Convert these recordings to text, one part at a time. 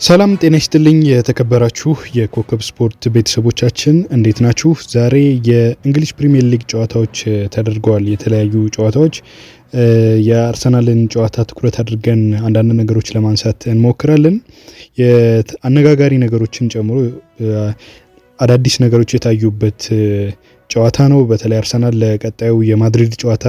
ሰላም ጤና ይስጥልኝ የተከበራችሁ የኮከብ ስፖርት ቤተሰቦቻችን እንዴት ናችሁ? ዛሬ የእንግሊዝ ፕሪሚየር ሊግ ጨዋታዎች ተደርገዋል። የተለያዩ ጨዋታዎች የአርሰናልን ጨዋታ ትኩረት አድርገን አንዳንድ ነገሮች ለማንሳት እንሞክራለን። የአነጋጋሪ ነገሮችን ጨምሮ አዳዲስ ነገሮች የታዩበት ጨዋታ ነው። በተለይ አርሰናል ለቀጣዩ የማድሪድ ጨዋታ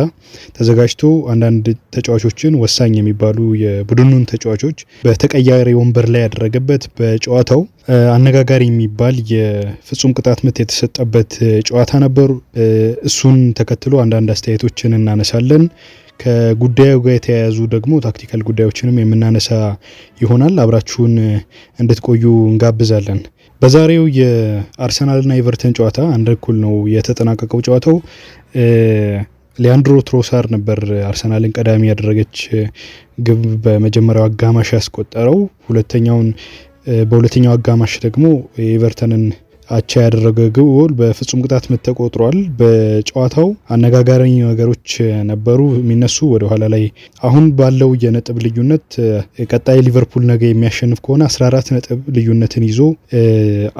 ተዘጋጅቶ አንዳንድ ተጫዋቾችን ወሳኝ የሚባሉ የቡድኑን ተጫዋቾች በተቀያሪ ወንበር ላይ ያደረገበት በጨዋታው አነጋጋሪ የሚባል የፍጹም ቅጣት ምት የተሰጠበት ጨዋታ ነበር። እሱን ተከትሎ አንዳንድ አስተያየቶችን እናነሳለን። ከጉዳዩ ጋር የተያያዙ ደግሞ ታክቲካል ጉዳዮችንም የምናነሳ ይሆናል። አብራችሁን እንድትቆዩ እንጋብዛለን። በዛሬው የአርሰናልና ኤቨርተን ጨዋታ አንድ እኩል ነው የተጠናቀቀው ጨዋታው። ሊያንድሮ ትሮሳር ነበር አርሰናልን ቀዳሚ ያደረገች ግብ በመጀመሪያው አጋማሽ ያስቆጠረው። በሁለተኛው አጋማሽ ደግሞ የኤቨርተንን አቻ ያደረገ ጎል በፍጹም ቅጣት ምት ተቆጥሯል። በጨዋታው አነጋጋሪ ነገሮች ነበሩ የሚነሱ ወደ ኋላ ላይ አሁን ባለው የነጥብ ልዩነት ቀጣይ ሊቨርፑል ነገ የሚያሸንፍ ከሆነ 14 ነጥብ ልዩነትን ይዞ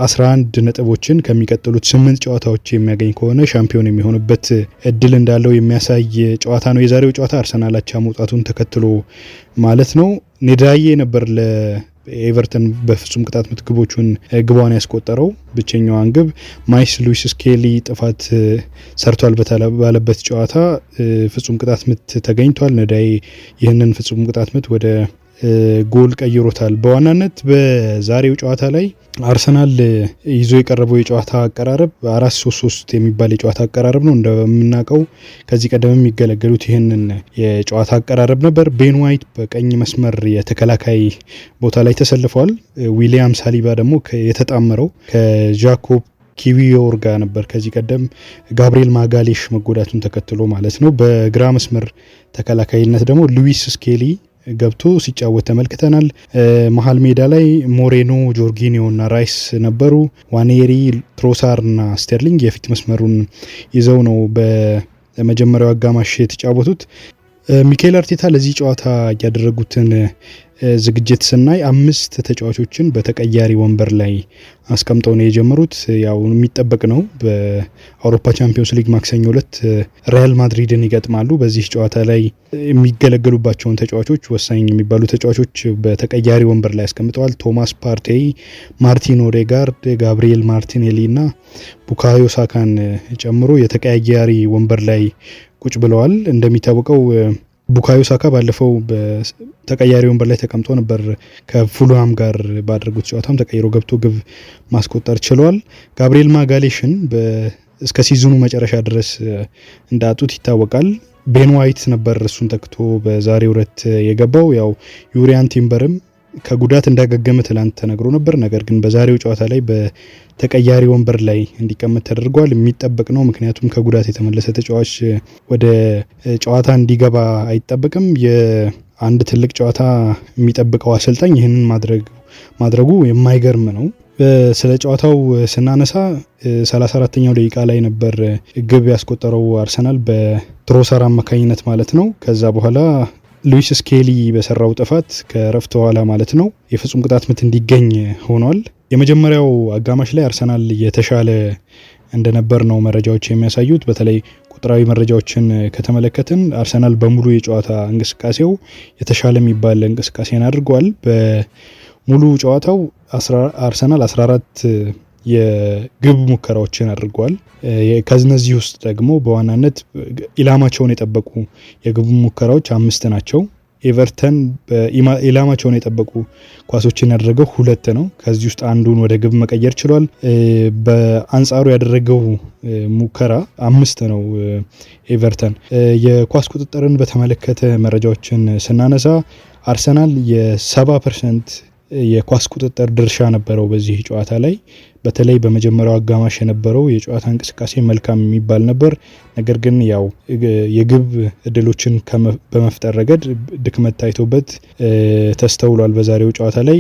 11 ነጥቦችን ከሚቀጥሉት 8 ጨዋታዎች የሚያገኝ ከሆነ ሻምፒዮን የሚሆንበት እድል እንዳለው የሚያሳይ ጨዋታ ነው የዛሬው ጨዋታ። አርሰናል አቻ መውጣቱን ተከትሎ ማለት ነው። ኔዳዬ ነበር ኤቨርተን በፍጹም ቅጣት ምት ግቧን ያስቆጠረው። ብቸኛዋን ግብ ማይስ ሉዊስ ስኬሊ ጥፋት ሰርቷል ባለበት ጨዋታ ፍጹም ቅጣት ምት ተገኝቷል። ነዳይ ይህንን ፍጹም ቅጣት ምት ወደ ጎል ቀይሮታል። በዋናነት በዛሬው ጨዋታ ላይ አርሰናል ይዞ የቀረበው የጨዋታ አቀራረብ 4-3-3 የሚባል የጨዋታ አቀራረብ ነው። እንደምናውቀው ከዚህ ቀደም የሚገለገሉት ይህንን የጨዋታ አቀራረብ ነበር። ቤን ዋይት በቀኝ መስመር የተከላካይ ቦታ ላይ ተሰልፈዋል። ዊሊያም ሳሊባ ደግሞ የተጣመረው ከጃኮብ ኪዊዮር ጋር ነበር። ከዚህ ቀደም ጋብሪኤል ማጋሌሽ መጎዳቱን ተከትሎ ማለት ነው። በግራ መስመር ተከላካይነት ደግሞ ሉዊስ ስኬሊ ገብቶ ሲጫወት ተመልክተናል። መሀል ሜዳ ላይ ሞሬኖ፣ ጆርጊኒዮ እና ራይስ ነበሩ። ዋኔሪ፣ ትሮሳር እና ስተርሊንግ የፊት መስመሩን ይዘው ነው በመጀመሪያው አጋማሽ የተጫወቱት። ሚካኤል አርቴታ ለዚህ ጨዋታ ያደረጉትን ዝግጅት ስናይ 5 ተጫዋቾችን በተቀያሪ ወንበር ላይ አስቀምጠው ነው የጀመሩት። ያው የሚጠበቅ ነው። በአውሮፓ ቻምፒዮንስ ሊግ ማክሰኞ ዕለት ሪያል ማድሪድን ይገጥማሉ። በዚህ ጨዋታ ላይ የሚገለገሉባቸውን ተጫዋቾች ወሳኝ የሚባሉ ተጫዋቾች በተቀያሪ ወንበር ላይ አስቀምጠዋል። ቶማስ ፓርቴይ፣ ማርቲን ኦዴጋርድ፣ ጋብሪኤል ማርቲኔሊ እና ቡካዮ ሳካን ጨምሮ የተቀያሪ ወንበር ላይ ቁጭ ብለዋል። እንደሚታወቀው ቡካዮ ሳካ ባለፈው በተቀያሪ ወንበር ላይ ተቀምጦ ነበር። ከፉልሃም ጋር ባደረጉት ጨዋታም ተቀይሮ ገብቶ ግብ ማስቆጠር ችሏል። ጋብሪኤል ማጋሌሽን እስከ ሲዝኑ መጨረሻ ድረስ እንዳጡት ይታወቃል። ቤን ዋይት ነበር እሱን ተክቶ በዛሬው ዕለት የገባው። ያው ዩሪያን ቲምበርም ከጉዳት እንዳገገመ ትላንት ተነግሮ ነበር። ነገር ግን በዛሬው ጨዋታ ላይ በተቀያሪ ወንበር ላይ እንዲቀመጥ ተደርጓል። የሚጠበቅ ነው። ምክንያቱም ከጉዳት የተመለሰ ተጫዋች ወደ ጨዋታ እንዲገባ አይጠበቅም። የአንድ ትልቅ ጨዋታ የሚጠብቀው አሰልጣኝ ይህንን ማድረጉ የማይገርም ነው። ስለ ጨዋታው ስናነሳ 34ኛው ደቂቃ ላይ ነበር ግብ ያስቆጠረው አርሰናል በትሮሳር አማካኝነት ማለት ነው። ከዛ በኋላ ሉዊስ ስኬሊ በሰራው ጥፋት ከረፍት በኋላ ማለት ነው የፍጹም ቅጣት ምት እንዲገኝ ሆኗል። የመጀመሪያው አጋማሽ ላይ አርሰናል የተሻለ እንደነበር ነው መረጃዎች የሚያሳዩት። በተለይ ቁጥራዊ መረጃዎችን ከተመለከትን አርሰናል በሙሉ የጨዋታ እንቅስቃሴው የተሻለ የሚባል እንቅስቃሴን አድርጓል። በሙሉ ጨዋታው አርሰናል 14 የግብ ሙከራዎችን አድርጓል። ከነዚህ ውስጥ ደግሞ በዋናነት ኢላማቸውን የጠበቁ የግብ ሙከራዎች 5 ናቸው። ኤቨርተን ኢላማቸውን የጠበቁ ኳሶችን ያደረገው 2 ነው። ከዚህ ውስጥ አንዱን ወደ ግብ መቀየር ችሏል። በአንጻሩ ያደረገው ሙከራ 5 ነው። ኤቨርተን የኳስ ቁጥጥርን በተመለከተ መረጃዎችን ስናነሳ አርሰናል የ70% የኳስ ቁጥጥር ድርሻ ነበረው በዚህ ጨዋታ ላይ። በተለይ በመጀመሪያው አጋማሽ የነበረው የጨዋታ እንቅስቃሴ መልካም የሚባል ነበር። ነገር ግን ያው የግብ እድሎችን በመፍጠር ረገድ ድክመት ታይቶበት ተስተውሏል በዛሬው ጨዋታ ላይ።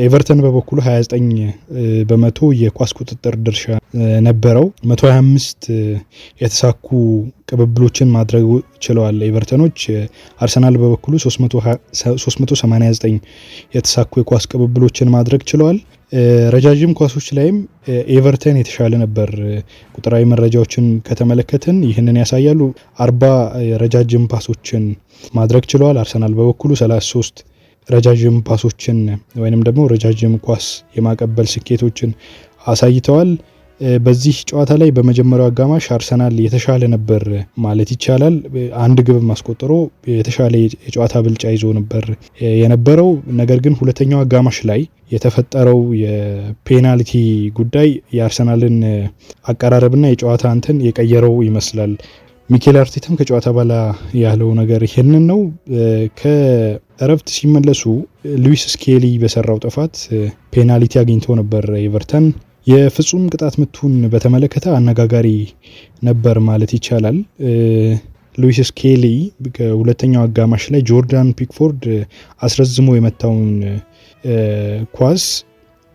ኤቨርተን በበኩሉ 29 በመቶ የኳስ ቁጥጥር ድርሻ ነበረው። 125 የተሳኩ ቅብብሎችን ማድረግ ችለዋል ኤቨርተኖች። አርሰናል በበኩሉ 389 የተሳኩ የኳስ ቅብብሎችን ማድረግ ችለዋል። ረጃጅም ኳሶች ላይም ኤቨርተን የተሻለ ነበር። ቁጥራዊ መረጃዎችን ከተመለከትን ይህንን ያሳያሉ። 40 ረጃጅም ፓሶችን ማድረግ ችለዋል። አርሰናል በበኩሉ 33 ረጃጅም ፓሶችን ወይንም ደግሞ ረጃጅም ኳስ የማቀበል ስኬቶችን አሳይተዋል። በዚህ ጨዋታ ላይ በመጀመሪያው አጋማሽ አርሰናል የተሻለ ነበር ማለት ይቻላል። አንድ ግብ ማስቆጠሮ የተሻለ የጨዋታ ብልጫ ይዞ ነበር የነበረው። ነገር ግን ሁለተኛው አጋማሽ ላይ የተፈጠረው የፔናልቲ ጉዳይ የአርሰናልን አቀራረብና የጨዋታ እንትን የቀየረው ይመስላል። ሚኬል አርቴታም ከጨዋታ በኋላ ያለው ነገር ይሄንን ነው። ከእረፍት ሲመለሱ ሉዊስ ስኬሊ በሰራው ጥፋት ፔናልቲ አግኝቶ ነበር ኤቨርተን። የፍጹም ቅጣት ምቱን በተመለከተ አነጋጋሪ ነበር ማለት ይቻላል። ሉዊስ ስኬሊ ከሁለተኛው አጋማሽ ላይ ጆርዳን ፒክፎርድ አስረዝሞ የመታውን ኳስ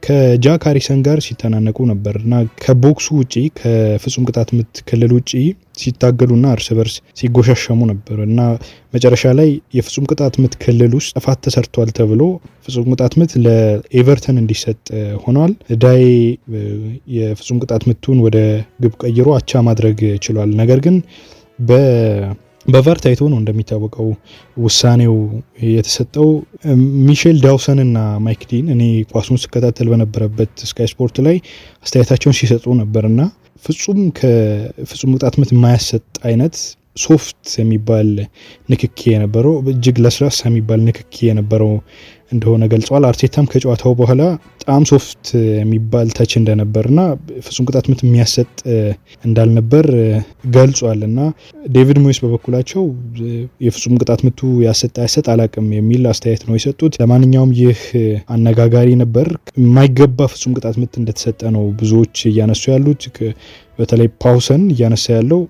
ከጃክ ሃሪሰን ጋር ሲተናነቁ ነበር እና ከቦክሱ ውጪ ከፍጹም ቅጣት ምት ክልል ውጪ ሲታገሉና እርስ በርስ ሲጎሻሸሙ ነበር እና መጨረሻ ላይ የፍጹም ቅጣት ምት ክልል ውስጥ ጥፋት ተሰርቷል ተብሎ ፍጹም ቅጣት ምት ለኤቨርተን እንዲሰጥ ሆኗል። ዳይ የፍጹም ቅጣት ምቱን ወደ ግብ ቀይሮ አቻ ማድረግ ችሏል። ነገር ግን በቫር ታይቶ ነው እንደሚታወቀው ውሳኔው የተሰጠው። ሚሼል ዳውሰን እና ማይክ ዲን እኔ ኳሱን ስከታተል በነበረበት ስካይ ስፖርት ላይ አስተያየታቸውን ሲሰጡ ነበርና ከፍጹም ቅጣት ምት የማያሰጥ አይነት ሶፍት የሚባል ንክኪ የነበረው እጅግ ለስላሳ የሚባል ንክኪ የነበረው እንደሆነ ገልጸዋል። አርቴታም ከጨዋታው በኋላ በጣም ሶፍት የሚባል ታች እንደነበርና ፍጹም ቅጣት ምት የሚያሰጥ እንዳልነበር ገልጿል እና ዴቪድ ሞይስ በበኩላቸው የፍጹም ቅጣት ምቱ ያሰጥ አላቅም የሚል አስተያየት ነው የሰጡት። ለማንኛውም ይህ አነጋጋሪ ነበር። የማይገባ ፍጹም ቅጣት ምት እንደተሰጠ ነው ብዙዎች እያነሱ ያሉት። በተለይ ፓውሰን እያነሳ ያለው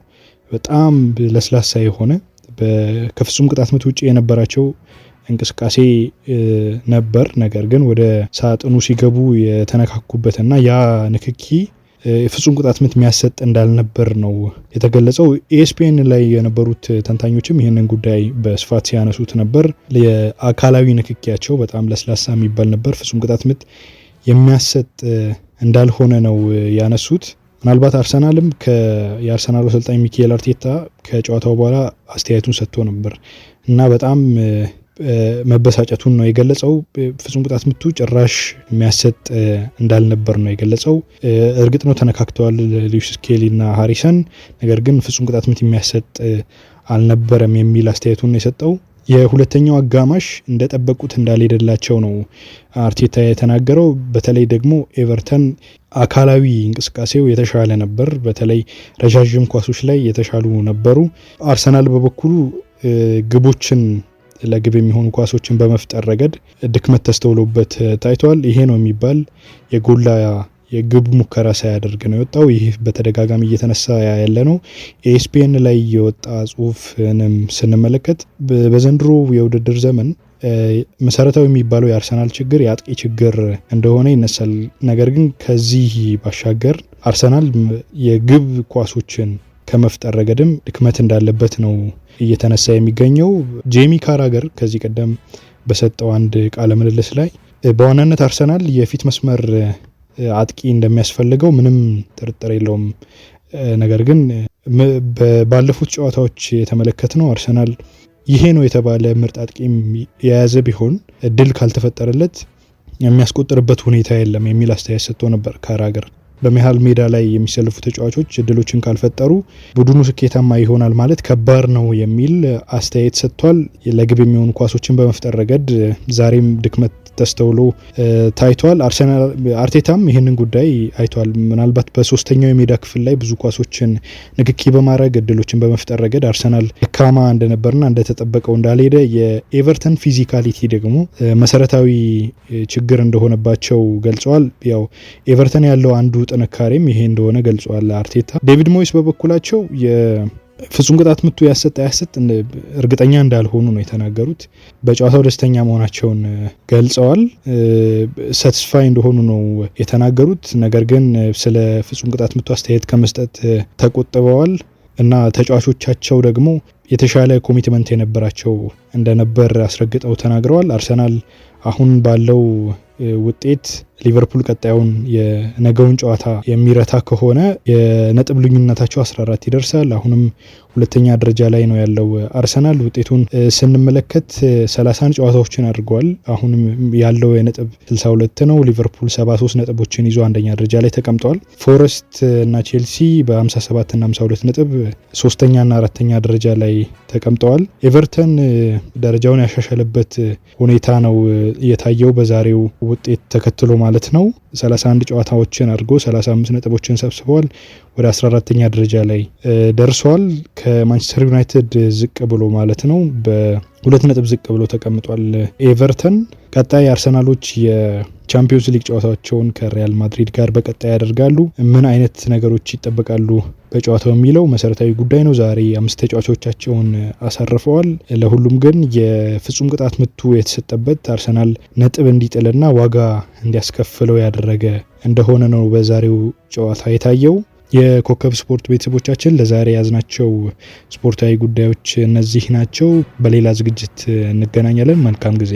በጣም ለስላሳ የሆነ ከፍጹም ቅጣት ምት ውጭ የነበራቸው እንቅስቃሴ ነበር። ነገር ግን ወደ ሳጥኑ ሲገቡ የተነካኩበትና ያ ንክኪ ፍጹም ቅጣት ምት የሚያሰጥ እንዳልነበር ነው የተገለጸው። ኤስፒኤን ላይ የነበሩት ተንታኞችም ይህንን ጉዳይ በስፋት ሲያነሱት ነበር። የአካላዊ ንክኪያቸው በጣም ለስላሳ የሚባል ነበር፣ ፍጹም ቅጣት ምት የሚያሰጥ እንዳልሆነ ነው ያነሱት። ምናልባት አርሰናልም የአርሰናሉ አሰልጣኝ ሚኬል አርቴታ ከጨዋታው በኋላ አስተያየቱን ሰጥቶ ነበር እና በጣም መበሳጨቱን ነው የገለጸው። ፍጹም ቅጣት ምቱ ጭራሽ የሚያሰጥ እንዳልነበር ነው የገለጸው። እርግጥ ነው ተነካክተዋል ሉዊስ ስኬሊ እና ሃሪሰን፣ ነገር ግን ፍጹም ቅጣት ምት የሚያሰጥ አልነበረም የሚል አስተያየቱን የሰጠው። የሁለተኛው አጋማሽ እንደጠበቁት እንዳልሄደላቸው ነው አርቴታ የተናገረው። በተለይ ደግሞ ኤቨርተን አካላዊ እንቅስቃሴው የተሻለ ነበር። በተለይ ረዣዥም ኳሶች ላይ የተሻሉ ነበሩ። አርሰናል በበኩሉ ግቦችን ለግብ የሚሆኑ ኳሶችን በመፍጠር ረገድ ድክመት ተስተውሎበት ታይቷል። ይሄ ነው የሚባል የጎላ የግብ ሙከራ ሳያደርግ ነው የወጣው። ይህ በተደጋጋሚ እየተነሳ ያለ ነው። ኤስፒኤን ላይ የወጣ ጽሁፍንም ስንመለከት በዘንድሮ የውድድር ዘመን መሰረታዊ የሚባለው የአርሰናል ችግር የአጥቂ ችግር እንደሆነ ይነሳል። ነገር ግን ከዚህ ባሻገር አርሰናል የግብ ኳሶችን ከመፍጠር ረገድም ድክመት እንዳለበት ነው እየተነሳ የሚገኘው። ጄሚ ካራገር ከዚህ ቀደም በሰጠው አንድ ቃለ ምልልስ ላይ በዋናነት አርሰናል የፊት መስመር አጥቂ እንደሚያስፈልገው ምንም ጥርጥር የለውም። ነገር ግን ባለፉት ጨዋታዎች የተመለከትነው አርሰናል ይሄ ነው የተባለ ምርጥ አጥቂም የያዘ ቢሆን እድል ካልተፈጠረለት የሚያስቆጥርበት ሁኔታ የለም የሚል አስተያየት ሰጥቶ ነበር ካራገር። በመሃል ሜዳ ላይ የሚሰልፉ ተጫዋቾች እድሎችን ካልፈጠሩ ቡድኑ ስኬታማ ይሆናል ማለት ከባድ ነው የሚል አስተያየት ሰጥቷል። ለግብ የሚሆኑ ኳሶችን በመፍጠር ረገድ ዛሬም ድክመት ተስተውሎ ታይቷል። አርቴታም ይህንን ጉዳይ አይቷል። ምናልባት በሶስተኛው የሜዳ ክፍል ላይ ብዙ ኳሶችን ንክኪ በማድረግ እድሎችን በመፍጠር ረገድ አርሰናል ደካማ እንደነበርና እንደተጠበቀው እንዳልሄደ፣ የኤቨርተን ፊዚካሊቲ ደግሞ መሰረታዊ ችግር እንደሆነባቸው ገልጸዋል። ያው ኤቨርተን ያለው አንዱ ጥንካሬም ይሄ እንደሆነ ገልጸዋል አርቴታ። ዴቪድ ሞይስ በበኩላቸው ፍጹም ቅጣት ምቱ ያሰጥ እርግጠኛ እንዳልሆኑ ነው የተናገሩት። በጨዋታው ደስተኛ መሆናቸውን ገልጸዋል። ሳቲስፋይ እንደሆኑ ነው የተናገሩት። ነገር ግን ስለ ፍጹም ቅጣት ምቱ አስተያየት ከመስጠት ተቆጥበዋል እና ተጫዋቾቻቸው ደግሞ የተሻለ ኮሚትመንት የነበራቸው እንደነበር አስረግጠው ተናግረዋል። አርሰናል አሁን ባለው ውጤት ሊቨርፑል ቀጣዩን የነገውን ጨዋታ የሚረታ ከሆነ የነጥብ ልዩነታቸው 14 ይደርሳል። አሁንም ሁለተኛ ደረጃ ላይ ነው ያለው አርሰናል። ውጤቱን ስንመለከት 31 ጨዋታዎችን አድርገዋል። አሁንም ያለው የነጥብ 62 ነው። ሊቨርፑል 73 ነጥቦችን ይዞ አንደኛ ደረጃ ላይ ተቀምጠዋል። ፎረስት እና ቼልሲ በ57 እና 52 ነጥብ ሶስተኛ እና አራተኛ ደረጃ ላይ ተቀምጠዋል። ኤቨርተን ደረጃውን ያሻሻለበት ሁኔታ ነው የታየው በዛሬው ውጤት ተከትሎ ማለት ነው። 31 ጨዋታዎችን አድርጎ 35 ነጥቦችን ሰብስበዋል። ወደ 14ኛ ደረጃ ላይ ደርሷል። ከማንቸስተር ዩናይትድ ዝቅ ብሎ ማለት ነው በ2 ነጥብ ዝቅ ብሎ ተቀምጧል ኤቨርተን። ቀጣይ አርሰናሎች የቻምፒዮንስ ሊግ ጨዋታቸውን ከሪያል ማድሪድ ጋር በቀጣይ ያደርጋሉ። ምን አይነት ነገሮች ይጠበቃሉ በጨዋታው የሚለው መሰረታዊ ጉዳይ ነው። ዛሬ 5 ተጫዋቾቻቸውን አሳርፈዋል። ለሁሉም ግን የፍጹም ቅጣት ምቱ የተሰጠበት አርሰናል ነጥብ እንዲጥልና ዋጋ እንዲያስከፍለው ያደረገ እንደሆነ ነው በዛሬው ጨዋታ የታየው። የኮከብ ስፖርት ቤተሰቦቻችን ለዛሬ ያዝናቸው ስፖርታዊ ጉዳዮች እነዚህ ናቸው። በሌላ ዝግጅት እንገናኛለን። መልካም ጊዜ።